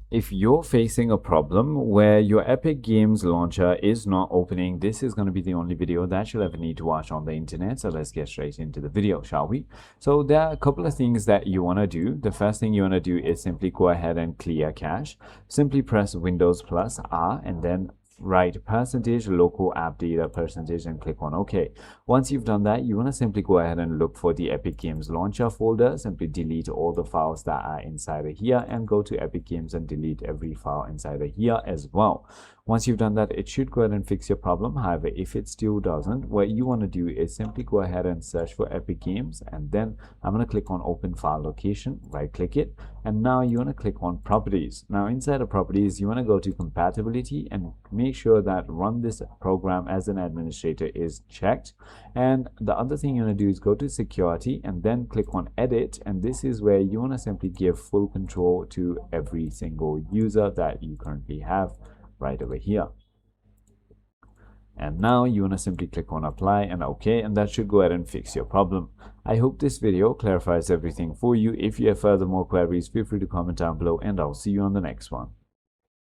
If you're facing a problem where your Epic Games launcher is not opening, this is going to be the only video that you'll ever need to watch on the internet. So let's get straight into the video, shall we? So there are a couple of things that you want to do. The first thing you want to do is simply go ahead and clear cache. Simply press Windows plus R and then write percentage local app data percentage and click on OK. Once you've done that, you want to simply go ahead and look for the Epic Games launcher folder. Simply delete all the files that are inside of here and go to Epic Games and delete every file inside of here as well. Once you've done that, it should go ahead and fix your problem. However, if it still doesn't, what you want to do is simply go ahead and search for Epic Games, and then I'm going to click on open file location, right click it, and now you want to click on properties. Now inside of properties, you want to go to compatibility and make sure that run this program as an administrator is checked. And the other thing you want to do is go to security and then click on edit, and this is where you want to simply give full control to every single user that you currently have right over here. And now you want to simply click on apply and OK, and that should go ahead and fix your problem. I hope this video clarifies everything for you. If you have further more queries, feel free to comment down below, and I'll see you on the next one.